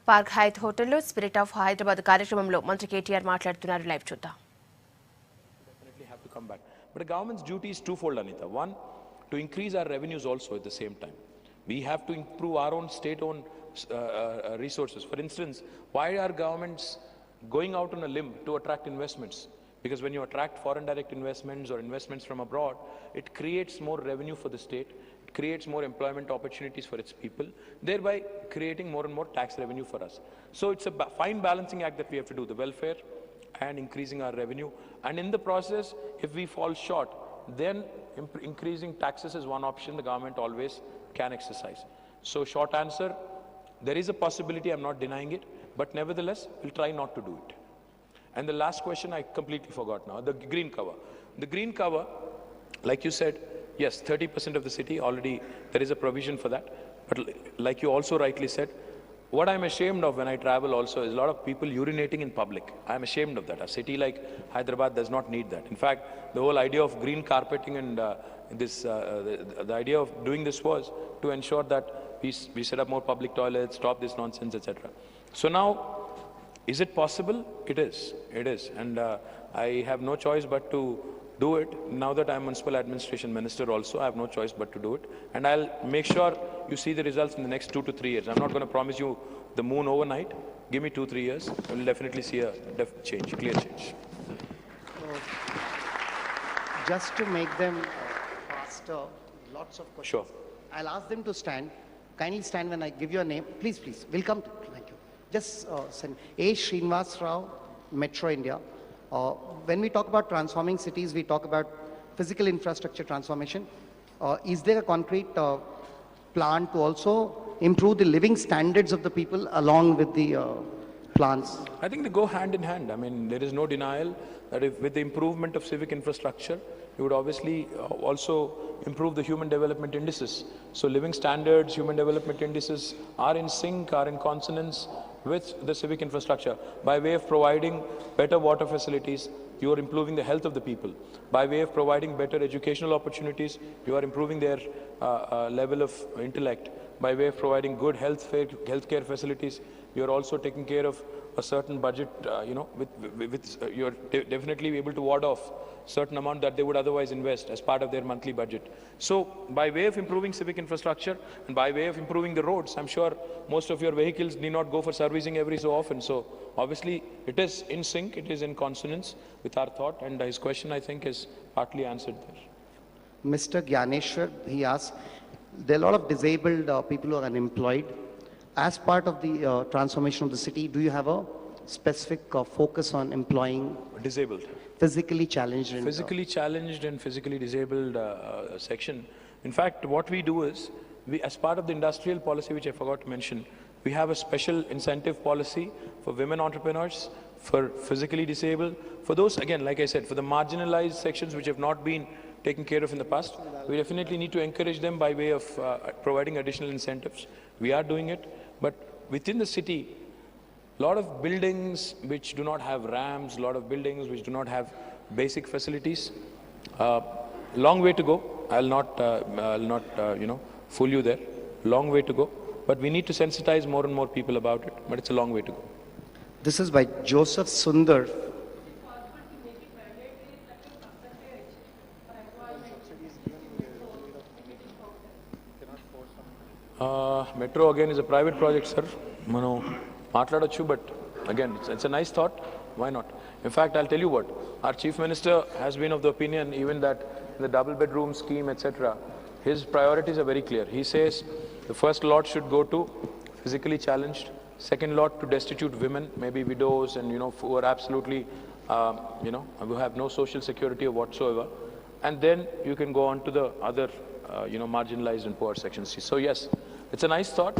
Park Hayath హోటల్లో spirit of Hyderabad కార్యక్రమంలో మంత్రి కేటీఆర్ మాట్లాడుతున్నారు. లైవ్ చూద్దాం. Definitely have to come back. But the government's duty is twofold, Anita. One, to increase our revenues also at the same time. We have to improve our own state-owned resources. For instance, why are governments going out on a limb to attract investments? Because when you attract foreign direct investments or investments from abroad, it creates more revenue for the state, it creates more employment opportunities for its people, thereby creating more and more tax revenue for us. So it's a fine balancing act that we have to do, the welfare and increasing our revenue. And in the process, if we fall short, then increasing taxes is one option the government always can exercise. So short answer, there is a possibility, I'm not denying it, but nevertheless, we'll try not to do it. And the last question I completely forgot now, the green cover. The green cover, like you said, yes, 30% of the city already, there is a provision for that. But like you also rightly said, what I'm ashamed of when I travel also is a lot of people urinating in public. I'm ashamed of that. A city like Hyderabad does not need that. In fact, the whole idea of green carpeting and the idea of doing this was to ensure that we set up more public toilets, stop this nonsense, etc. So now, is it possible? It is. It is. And I have no choice but to do it. Now that I'm Municipal Administration Minister also, I have no choice but to do it. And I'll make sure you see the results in the next 2 to 3 years. I'm not going to promise you the moon overnight. Give me 2-3 years. You'll definitely see a change, clear change. Just to make them faster, lots of questions. Sure. I'll ask them to stand. Kindly stand when I give your name. Please, please. We'll come to. Thank you. Just send. A. Srinivas Rao, Metro India. When we talk about transforming cities, we talk about physical infrastructure transformation. Is there a concrete plan to also improve the living standards of the people along with the plans? I think they go hand in hand. I mean, there is no denial that if with the improvement of civic infrastructure, you would obviously also improve the human development indices. So living standards, human development indices are in sync, are in consonance with the civic infrastructure. By way of providing better water facilities, you are improving the health of the people. By way of providing better educational opportunities, you are improving their level of intellect. By way of providing good healthcare facilities, you are also taking care of a certain budget, you are definitely able to ward off certain amount that they would otherwise invest as part of their monthly budget. So by way of improving civic infrastructure and by way of improving the roads, I'm sure most of your vehicles need not go for servicing every so often. So obviously it is in sync, it is in consonance with our thought, and his question I think is partly answered there. Mr. Gyaneshwar, he asks, there are a lot of disabled people who are unemployed. As part of the transformation of the city, do you have a specific focus on employing disabled? Physically challenged and physically challenged and physically disabled section. In fact, what we do is, as part of the industrial policy, which I forgot to mention, we have a special incentive policy for women entrepreneurs, for physically disabled, for those, again, like I said, for the marginalized sections which have not been taken care of in the past. We definitely need to encourage them by way of providing additional incentives. We are doing it, but within the city, a lot of buildings which do not have ramps, a lot of buildings which do not have basic facilities. Long way to go. I'll not fool you there. Long way to go. But we need to sensitize more and more people about it. But it's a long way to go. This is by Joseph Sundar. Metro again is a private project, sir. Matladachu, but again, it's a nice thought. Why not? In fact, I'll tell you what, our Chief Minister has been of the opinion even that the double bedroom scheme, etc., his priorities are very clear. He says the first lot should go to physically challenged, second lot to destitute women, maybe widows and, who are absolutely, who have no social security or whatsoever. And then you can go on to the other, marginalized and poor sections. So yes, it's a nice thought,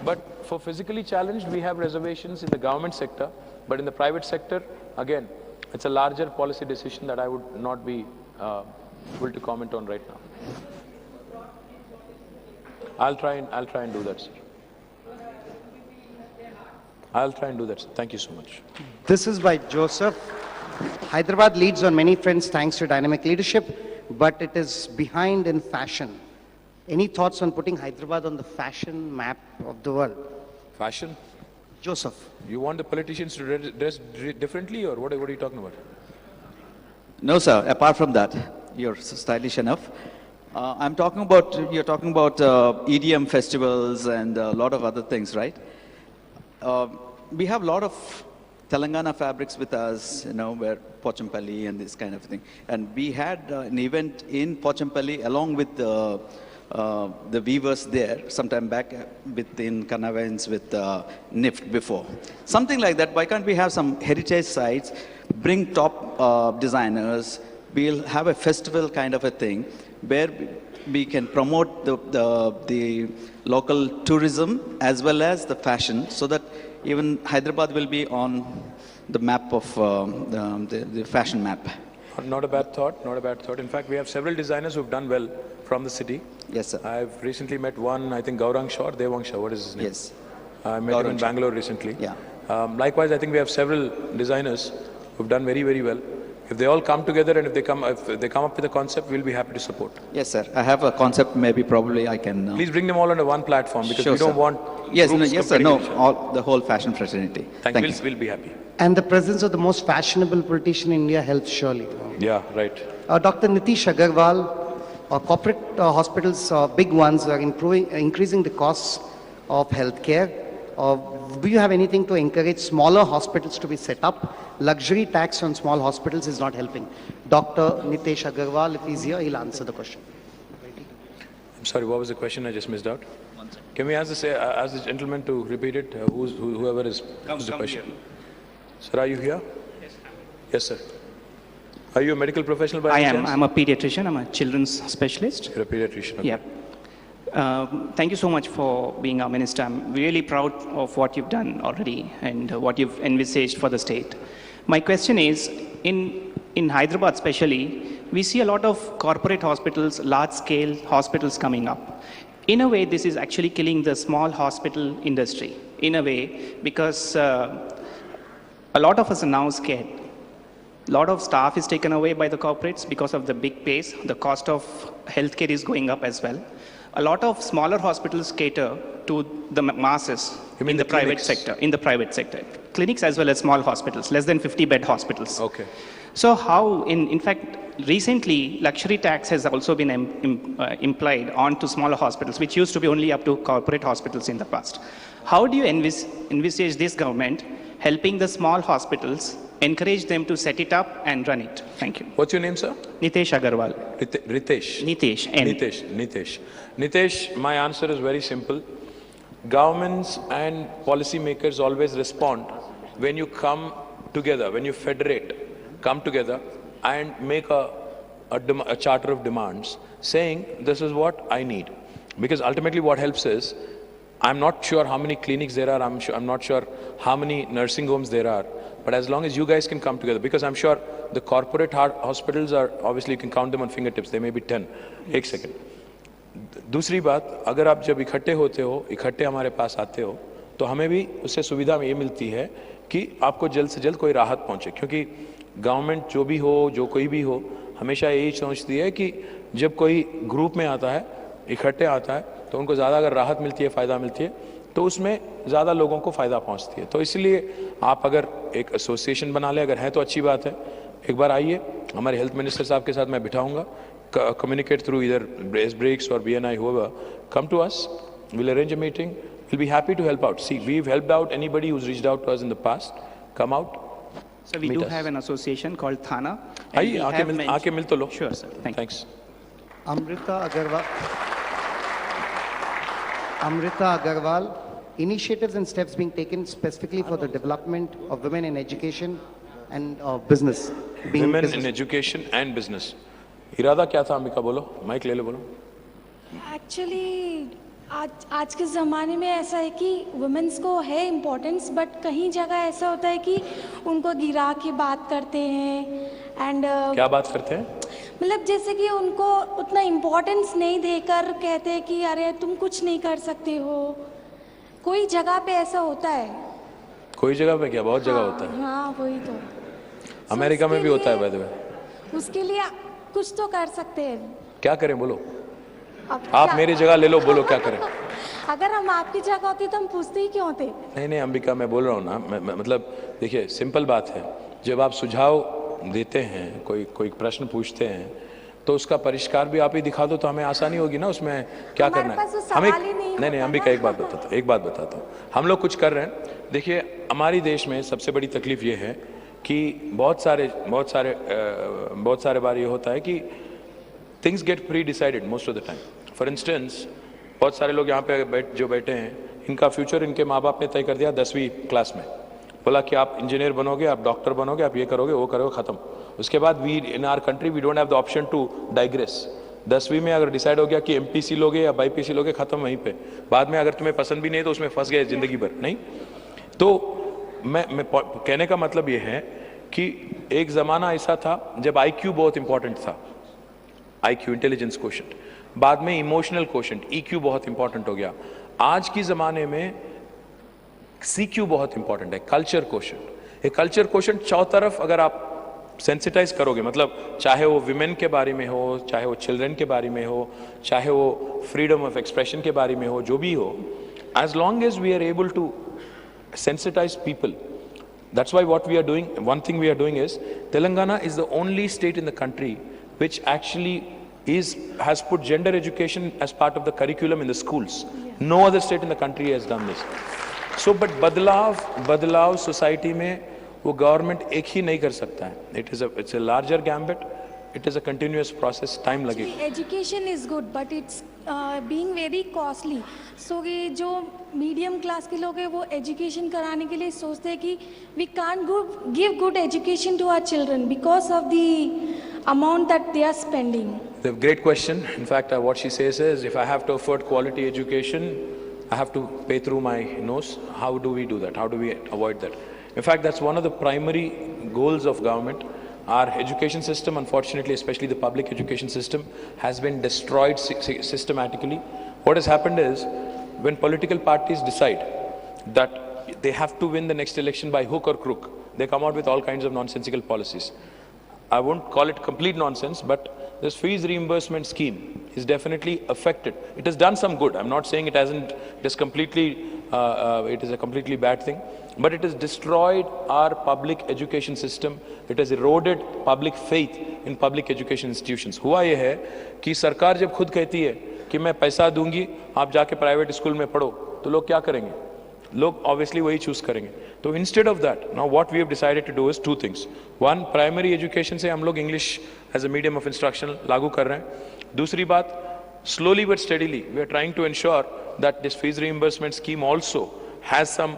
but for physically challenged, we have reservations in the government sector, but in the private sector, again, it's a larger policy decision that I would not be able to comment on right now. I'll try and do that, sir. I'll try and do that, sir. Thank you so much. This is by Joseph. Hyderabad leads on many fronts thanks to dynamic leadership, but it is behind in fashion. Any thoughts on putting Hyderabad on the fashion map of the world? Fashion? Joseph. You want the politicians to dress differently, or what are you talking about? No, sir. Apart from that, you're stylish enough. I'm talking about, you're talking about EDM festivals and a lot of other things, right? We have a lot of Telangana fabrics with us, you know, where Pochampalli and this kind of thing. And we had an event in Pochampalli along with the weavers there sometime back in Kannavans with NIFT before. Something like that. Why can't we have some heritage sites, bring top designers, we'll have a festival kind of a thing where we can promote the local tourism as well as the fashion, so that even Hyderabad will be on the map of the fashion map. Not a bad thought, not a bad thought. In fact, we have several designers who've done well from the city. Yes, sir. I've recently met one, I think Gaurang Shah or Devang Shah, what is his name? Yes. I met him in Bangalore recently. Yeah. Likewise, I think we have several designers who've done very, very well. If they all come together and if they come up with a concept, we'll be happy to support. Yes, sir. I have a concept, maybe probably I can... Please bring them all under one platform, because sure, we don't sir. want Yes, no, groups yes, sir. competing No, with each other. the whole fashion fraternity. Thank you. you. We'll be happy. And the presence of the most fashionable politician in India helps surely. Yeah, right. Dr. Nitish Agarwal, corporate hospitals, big ones, are increasing the costs of healthcare. Do you have anything to encourage smaller hospitals to be set up? Luxury tax on small hospitals is not helping. Dr. Nitish Agarwal, if he's here, he'll answer the question. I'm sorry, what was the question? I just missed out. Can we ask the gentleman to repeat it? Whoever is the question. Here. Sir, are you here? Yes, sir. Are you a medical professional by I any am. chance? I'm a pediatrician. I'm a children's specialist. You're a pediatrician. Okay. Yeah. Thank you so much for being our minister. I'm really proud of what you've done already and what you've envisaged for the state. My question is, in Hyderabad especially, we see a lot of corporate hospitals, large-scale hospitals coming up. In a way, this is actually killing the small hospital industry, in a way, because a lot of us are now scared. A lot of staff is taken away by the corporates because of the big pays. The cost of healthcare is going up as well. A lot of smaller hospitals cater to the masses in the private sector. In the private sector, clinics as well as small hospitals, less than 50-bed hospitals. Okay. So how, in fact, recently luxury tax has also been implied onto smaller hospitals, which used to be only up to corporate hospitals in the past. How do you envisage this government helping the small hospitals, encourage them to set it up and run it? Thank you. What's your name, sir? Nitesh Agarwal. Ritesh. Nitesh. N. Nitesh, my answer is very simple. Governments and policymakers always respond when you come together, when you federate, come together and make a charter of demands saying this is what I need. Because ultimately what helps is, I'm not sure how many clinics there are, I'm not sure how many nursing homes there are, but as long as you guys can come together, because I'm sure the corporate hospitals are, obviously you can count them on fingertips, there may be 10. एक second. दूसरी बात, अगर आप जब इकट्ठे होते हो, इकट्ठे हमारे पास आते हो, तो हमें भी उससे सुविधा ये मिलती है कि आपको जल्द से जल्द कोई राहत पहुंचे, क्योंकि गवर्नमेंट जो भी हो, जो कोई भी हो, हमेशा यही सोचती है कि जब कोई ग्रुप में आता है, इकट्ठे आता है, तो उनको ज़्यादा अगर राहत मिलती है, फ़ायदा मिलती है, तो उसमें ज़्यादा लोगों को फ़ायदा पहुंचती है. तो इसलिए आप अगर एक एसोसिएशन बना लें, अगर है तो अच्छी बात है. एक बार आइए, हमारे हेल्थ मिनिस्टर साहब के साथ मैं बिठाऊंगा, communicate through either breaks or BNI, whoever, come to us, we'll arrange a meeting, we'll be happy to help out. See, we've helped out anybody who's reached out to us in the past, come out. So we do have an association called Taara. आइए, आके मिल तो लो. Sure, sir. Thanks. Amrita Agarwal, initiatives and steps being taken specifically for the development of women in education and business. Women in education and business. इरादा क्या था अंबिका, बोलो, mic ले लो, बोलो. Actually आज के ज़माने में ऐसा है कि वुमेन्स को है इम्पोर्टेंस, बट कहीं जगह ऐसा होता है कि उनको गिरा के बात करते हैं एंड क्या बात करते हैं? मतलब जैसे कि उनको उतना इम्पोर्टेंस नहीं देकर कहते हैं कि अरे तुम कुछ नहीं कर सकते हो. कोई जगह पे ऐसा होता है. कोई जगह पे क्या, बहुत जगह होता है. हाँ वही तो. अमेरिका में भी होता है बाय द वे. उसके लिए कुछ तो कर सकते हैं. क्या करें बोलो? आप मेरी जगह ले लो, बोलो क्या करें? अगर हम आपकी जगह होते तो हम पूछते ही क्यों थे? नहीं अंबिका, मैं बोल रहा हूँ ना, मतलब देखिए सिंपल बात है, जब आप सुझाव देते हैं, कोई प्रश्न पूछते हैं, तो उसका परिष्कार भी आप ही दिखा दो तो हमें आसानी होगी ना उसमें क्या करना है। हमें नहीं अंबिका, एक बात बताता हूँ, हम लोग कुछ कर रहे हैं। देखिए हमारी देश में सबसे बड़ी तकलीफ ये है कि बहुत सारे बार ये होता है कि things get pre decided most of the time. For instance, बहुत सारे लोग यहाँ पे जो बैठे हैं, इनका फ्यूचर इनके माँ बाप ने तय कर दिया 10वीं क्लास में, बोला कि आप इंजीनियर बनोगे, आप डॉक्टर बनोगे, आप ये करोगे, वो करोगे, खत्म। उसके बाद we in our country we don't have the option to digress. 10वीं में अगर डिसाइड हो गया कि एमपीसी लोगे या बाईपीसी लोगे, खत्म वहीं पे। बाद में अगर तुम्हें पसंद भी नहीं तो उसमें फंस गए जिंदगी भर। नहीं तो मैं कहने का मतलब ये है कि एक जमाना ऐसा था जब आईक्यू बहुत इंपॉर्टेंट था, आईक्यू इंटेलिजेंस क्वोशेंट, बाद में इमोशनल क्वोशेंट ईक्यू बहुत इंपॉर्टेंट हो गया। आज की जमाने में सीक्यू बहुत इंपॉर्टेंट है, कल्चर क्वोशेंट। ये कल्चर क्वोशेंट चौतरफ अगर आप सेंसिटाइज करोगे, मतलब चाहे वो विमेन के बारे में हो, चाहे वो चिल्ड्रन के बारे में हो, चाहे वो फ्रीडम ऑफ एक्सप्रेशन के बारे में हो, जो भी हो, as long as we are able to sensitize people, that's why what we are doing, one thing we are doing is, Telangana is the only state in the country which actually has put gender education as part of the curriculum in the schools. No other state in the country has done this. So but बदलाव society में वो government एक ही नहीं कर सकता है. It's a larger gambit. It is a continuous process. Time लगेगा. Education is good, but it's being very costly. So ये जो medium class के लोग हैं वो education कराने के लिए सोचते हैं कि we can't give good education to our children because of the amount that they are spending. The great question. In fact, what she says is, if I have to afford quality education, I have to pay through my nose. How do we do that? How do we avoid that? In fact, that's one of the primary goals of government. Our education system, unfortunately, especially the public education system, has been destroyed systematically. What has happened is, when political parties decide that they have to win the next election by hook or crook, they come out with all kinds of nonsensical policies. I won't call it complete nonsense, but this fees reimbursement scheme is definitely affected. It has done some good. I'm not saying it hasn't. It is completely. It is a completely bad thing. But it has destroyed our public education system. It has eroded public faith in public education institutions. हुआ ये है कि सरकार जब खुद कहती है कि मैं पैसा दूंगी, आप जाके प्राइवेट स्कूल में पढ़ो, तो लोग क्या करेंगे? लोग obviously वही चूज करेंगे. तो instead of that, now what we have decided to do is two things. One, primary education से हम लोग English as a medium of instruction लागू कर रहे हैं. दूसरी बात, slowly but steadily, we are trying to ensure that this fees reimbursement scheme also has some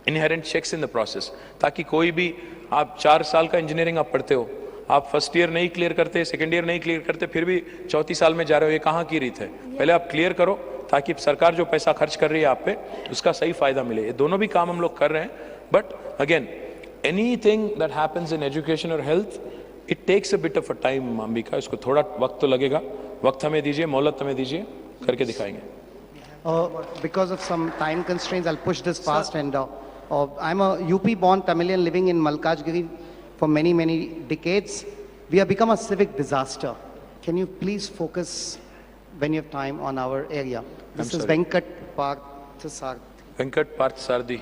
inherent checks in the process. ताकि कोई भी, आप 4 साल का इंजीनियरिंग आप पढ़ते हो, आप फर्स्ट ईयर नहीं क्लियर करते, सेकंड ईयर नहीं क्लियर करते, फिर भी चौथी साल में जा रहे हो, ये कहाँ की रीत है? पहले आप क्लियर करो ताकि सरकार जो पैसा खर्च कर रही है आप पे, उसका सही फायदा मिले. ये दोनों भी काम हम लोग कर रहे हैं. But again, anything that happens in education और health, it takes a bit of a time. Ambika, इसको थोड़ा वक्त तो लगेगा. वक्त हमें दीजिए, मोहलत हमें दीजिए, करके दिखाएंगे. Because of some time constraints, I'll push this fast. And I'm a UP-born Tamilian living in Malkajgiri for many, many decades. We have become a civic disaster. Can you please focus, when you have time, on our area? This is Venkat Parthasarthi. Venkat Parthasarthi.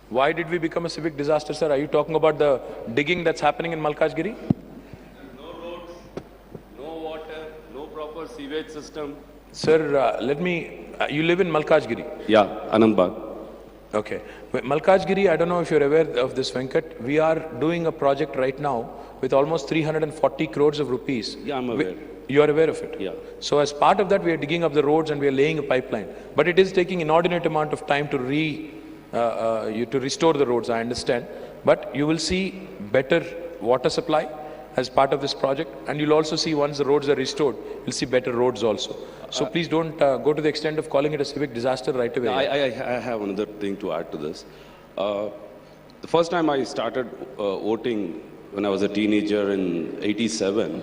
Why did we become a civic disaster, sir? Are you talking about the digging that's happening in Malkajgiri? No roads, no water, no proper sewage system. Sir, you live in Malkajgiri? Yeah, Anandbagh. Okay. Malkajgiri, I don't know if you're aware of this, Venkat. We are doing a project right now with almost 340 crores of rupees. Yeah, I'm aware. You are aware of it? Yeah. So as part of that, we are digging up the roads and we are laying a pipeline. But it is taking inordinate amount of time to restore the roads, I understand. But you will see better water supply as part of this project. And you'll also see, once the roads are restored, you'll see better roads also. So please don't go to the extent of calling it a civic disaster right away. I have another thing to add to this. The first time I started voting when I was a teenager in '87,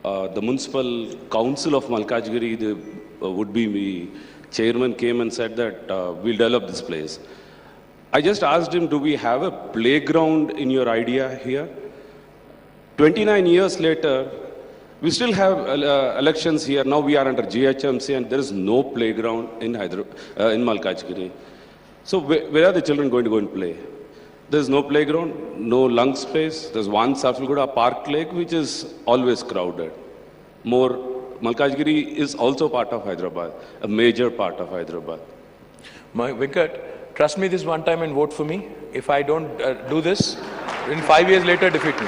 the municipal council of Malkajgiri, the would-be chairman, came and said that we'll develop this place. I just asked him, do we have a playground in your idea here? 29 years later, We still have elections here. Now we are under GHMC and there is no playground in Malkajgiri. So where are the children going to go and play? There's no playground, no lung space. There's one Safalguda Park Lake which is always crowded. Malkajgiri is also part of Hyderabad, a major part of Hyderabad. Venkat, trust me this one time and vote for me. If I don't do this, in 5 years later, defeat me.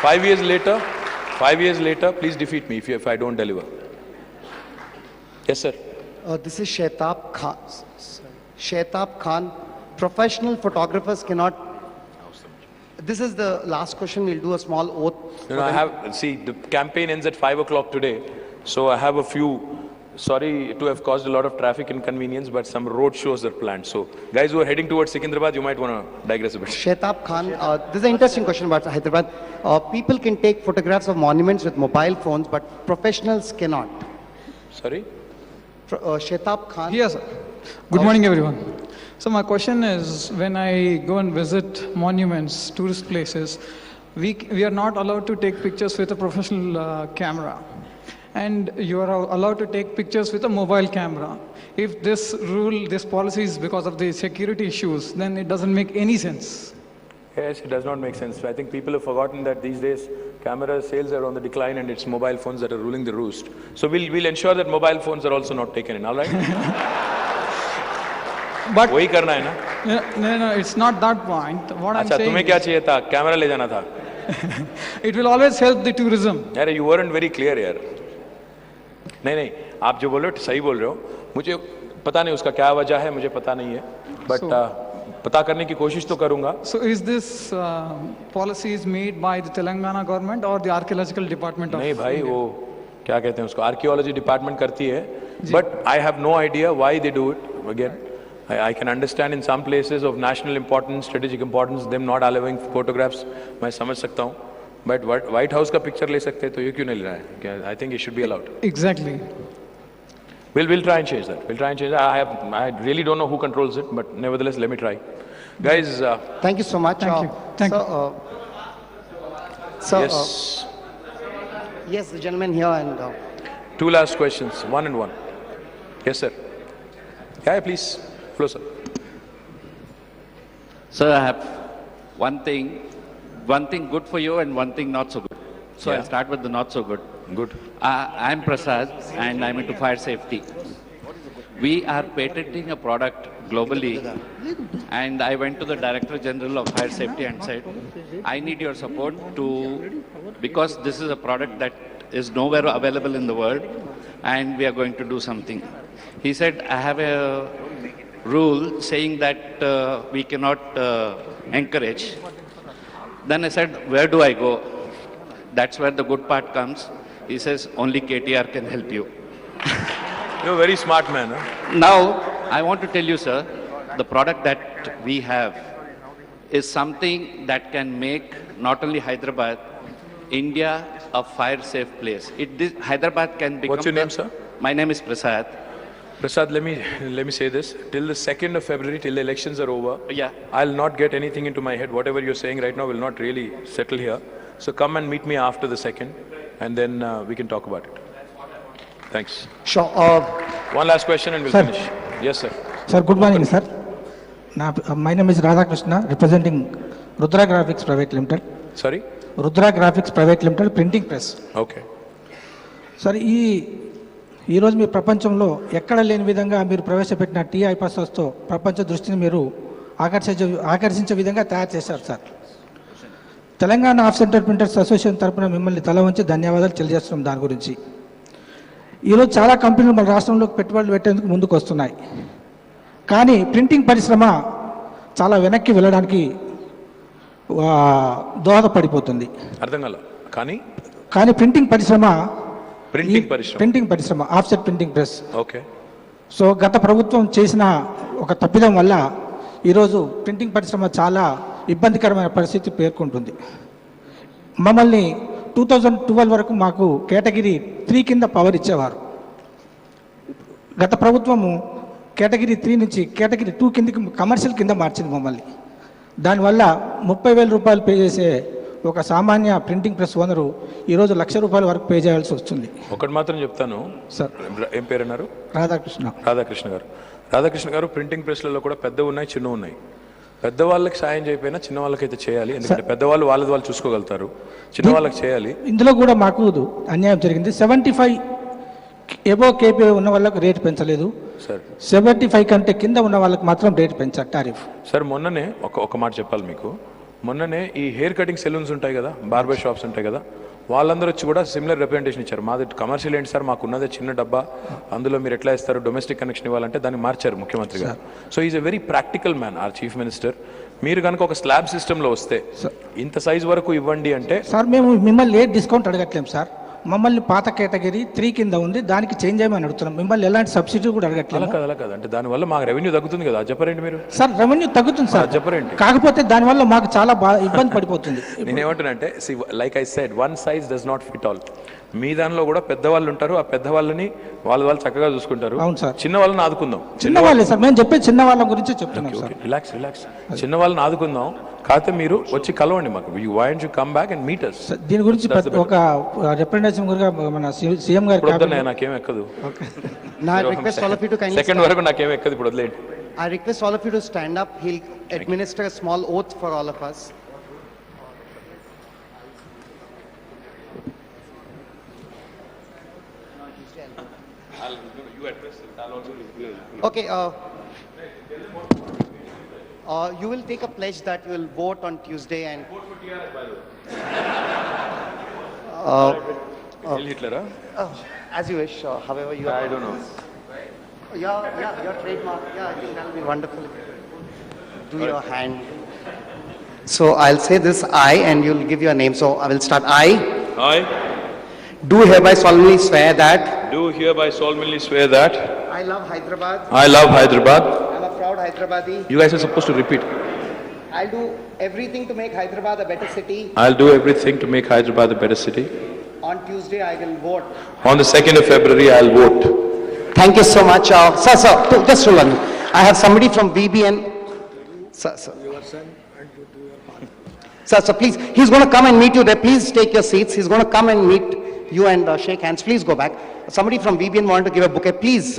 5 years later, please defeat me if I don't deliver. Yes, sir. This is Shaitab Khan. Shaitab Khan. Professional photographers cannot. This is the last question. We'll do a small oath. The campaign ends at 5 o'clock today. So I have a few. Sorry to have caused a lot of traffic inconvenience, but some road shows are planned. So guys who are heading towards Secunderabad, you might want to digress a bit. Shaitab Khan, this is an interesting question about Hyderabad. People can take photographs of monuments with mobile phones, but professionals cannot. Sorry? Shaitab Khan. Yes, sir. Good morning, everyone. So my question is, when I go and visit monuments, tourist places, we are not allowed to take pictures with a professional camera. And you are allowed to take pictures with a mobile camera. If this rule, this policy is because of the security issues, then it doesn't make any sense. Yes, it does not make sense. I think people have forgotten that these days camera sales are on the decline and it's mobile phones that are ruling the roost. So we'll ensure that mobile phones are also not taken in, all right? But वही करना है ना? No, it's not that point. What I'm saying तुम्हें क्या चाहिए था? Camera ले जाना था. It will always help the tourism. यार, you weren't very clear यार. नहीं, आप जो बोल रहे हो सही बोल रहे हो. मुझे पता नहीं उसका क्या वजह है, मुझे पता नहीं है. But पता करने की कोशिश तो करूँगा. So is this policy is made by the Telangana government or the archaeological department of नहीं भाई, India? वो क्या कहते हैं उसको, archaeology department करती है. But I have no idea why they do it. Again, I can understand in some places of national importance, strategic importance, them not allowing photographs. मैं समझ सकता हूँ. But White House का picture ले सकते हैं तो ये क्यों नहीं ले रहा है? I think it should be allowed. Exactly. We'll try and change that. We'll try and change that. I really don't know who controls it, but nevertheless, let me try. Guys. Thank you so much. Thank you. Thank you. Yes. Yes, the gentleman here and. Two last questions, one and one. Yes, sir. Yeah, please. Flow, sir. Sir, I have one thing good for you and one thing not so good. So Yeah. I'll start with the not so good. Good. I'm Prasad and I'm into fire safety. We are patenting a product globally and I went to the Director General of Fire Safety and said, I need your support because this is a product that is nowhere available in the world and we are going to do something. He said, I have a rule saying that we cannot encourage. Then I said, where do I go? That's where the good part comes. He says, only KTR can help you. You're a very smart man, huh? Now, I want to tell you, sir, the product that we have is something that can make not only Hyderabad, India, a fire-safe place. Hyderabad can become... What's your name, sir? My name is Prasad. Prasad, let me say this. Till the 2nd of February, till the elections are over, Yeah. I'll not get anything into my head. Whatever you're saying right now will not really settle here. So come and meet me after the 2nd, and then we can talk about it. Thanks. Sure. One last question and we'll finish. Yes, sir. Sir, good morning, sir. My name is Radha Krishna, representing Rudra Graphics Private Limited. Sorry? Rudra Graphics Private Limited, printing press. Okay. Sir, ఈ రోజు మీ ప్రపంచంలో ఎక్కడ లేని విధంగా మీరు ప్రవేశపెట్టిన TI ప్రాసెస్తో ప్రపంచ దృష్టిని మీరు ఆకర్షించే విధంగా తయారు చేశారు sir. Telangana of centre printers association తరఫున మిమ్మల్ని తల వంచి ధన్యవాదాలు తెలియజేస్తున్నాం దాని గురించి. ఈరోజు చాలా కంపెనీలు మన రాష్ట్రంలోకి పెట్టుబడులు పెట్టేందుకు ముందుకు వస్తున్నాయి. కానీ ప్రింటింగ్ పరిశ్రమ చాలా వెనక్కి వెళ్ళడానికి దోహదపడిపోతుంది. అర్థం కాల. కానీ ప్రింటింగ్ పరిశ్రమ offset printing press. Okay. So గత ప్రభుత్వం చేసిన ఒక తప్పిదం వల్ల ఈరోజు ప్రింటింగ్ పరిశ్రమ చాలా ఇబ్బందికరమైన పరిస్థితి పేర్కొంటుంది. మమ్మల్ని 2012 వరకు మాకు కేటగిరీ 3 కింద పవర్ ఇచ్చేవారు. గత ప్రభుత్వము కేటగిరీ 3 నుంచి కేటగిరీ 2 కిందకి కమర్షియల్ కింద మార్చింది మమ్మల్ని. దానివల్ల 30,000 రూపాయలు పే చేసే ఒక సామాన్య ప్రింటింగ్ ప్రెస్ ఓనరు ఈరోజు ₹1,00,000 వరకు పే చేయాల్సి వస్తుంది. ఒకటి మాత్రం చెప్తాను సార్. ఏం పేరు అన్నారు? రాధాకృష్ణ గారు ప్రింటింగ్ ప్రెస్లలో కూడా పెద్దవి ఉన్నాయి, చిన్నవి ఉన్నాయి. పెద్దవాళ్ళకి సాయం చేయకపోయినా చిన్న వాళ్ళకైతే చేయాలి. ఎందుకంటే పెద్దవాళ్ళు వాళ్ళు చూసుకోగలుగుతారు, చిన్న వాళ్ళకి చేయాలి. ఇందులో కూడా మాకు అన్యాయం జరిగింది. 75 ఎబో కేపీ ఉన్న వాళ్ళకు రేటు పెంచలేదు సార్. 75 కంటే కింద ఉన్న వాళ్ళకి మాత్రం రేటు పెంచారు టారిఫ్. సార్ మొన్ననే ఒక మాట చెప్పాలి మీకు. మొన్ననే ఈ హెయిర్ కటింగ్ సెలూన్స్ ఉంటాయి కదా, బార్బర్ షాప్స్ ఉంటాయి కదా, వాళ్ళందరూ వచ్చి కూడా సిమిలర్ రిప్రజెంటేషన్ ఇచ్చారు. మాది కమర్షియల్ ఏంటి సార్, మాకున్నదే చిన్న డబ్బా, అందులో మీరు ఎట్లా ఇస్తారు, డొమెస్టిక్ కనెక్షన్ ఇవ్వాలంటే దాన్ని మార్చారు ముఖ్యమంత్రి గారు. So is a very practical man our chief minister. మీరు కనుక ఒక స్లాబ్ సిస్టంలో వస్తే ఇంత సైజ్ వరకు ఇవ్వండి అంటే. సార్ మేము మిమ్మల్ని ఏ డిస్కౌంట్ అడగట్లేము సార్, మమ్మల్ని పాత కేటగిరీ 3 కింద ఉంది, దానికి చేంజ్ చేయమని అడుగుతున్నాం. మిమ్మల్ని ఎలాంటి సబ్సిడీ కూడా అడగట్లేదు. అలా కాదు అంటే దానివల్ల మాకు రెవెన్యూ తగ్గుతుంది కదా, చెప్పరేంటి మీరు? సార్ రెవెన్యూ తగ్గుతుంది సార్, చెప్పరేంటి? కాకపోతే దానివల్ల మాకు చాలా ఇబ్బంది పడిపోతుంది. నేనేమంటున్నానంటే, like I said, one size does not fit all. మీ దానిలో కూడా పెద్దవాళ్ళు ఉంటారు, ఆ పెద్దవాళ్ళని వాళ్ళు చక్కగా చూసుకుంటారు. అవును సార్. చిన్న వాళ్ళని ఆదుకుందాం. చిన్న వాళ్ళే సార్, మేము చెప్పే చిన్న వాళ్ళ గురించి చెప్తున్నాం సార్. రిలాక్స్. చిన్న వాళ్ళని ఆదుకుందాం. కాకపోతే మీరు వచ్చి కలవండి మాకు. Why don't you come back and meet us? దీని గురించి ఒక రిప్రజెంటేటివ్ గురుగా మన సీఎం గారు. నాకేం ఎక్కదు. Now I request all of you to kindly second వరకు నాకేం ఎక్కదు, ఇప్పుడు వదిలేండి. I request all of you to stand up. He'll administer a small oath for all of us. Okay, you will take a pledge that you will vote on Tuesday and vote for TRS, by the way. Hitler, as you wish, however you are. I don't know. Yeah, your trademark. Yeah, it shall be wonderful. Do your hand. So I'll say this I and you'll give your name. So I will start. I do hereby solemnly swear that. I love Hyderabad. I'm a proud Hyderabadi. You guys are supposed to repeat. I'll do everything to make Hyderabad a better city. On Tuesday I will vote. On the 2nd of February I'll vote. Thank you so much. Sir, just hold on. I have somebody from BBN. Sir. Your son and you do your part. Sir, please. He's going to come and meet you there. Please take your seats. He's going to come and meet you and shake hands. Please go back. Somebody from BBN wanted to give a bouquet. Please.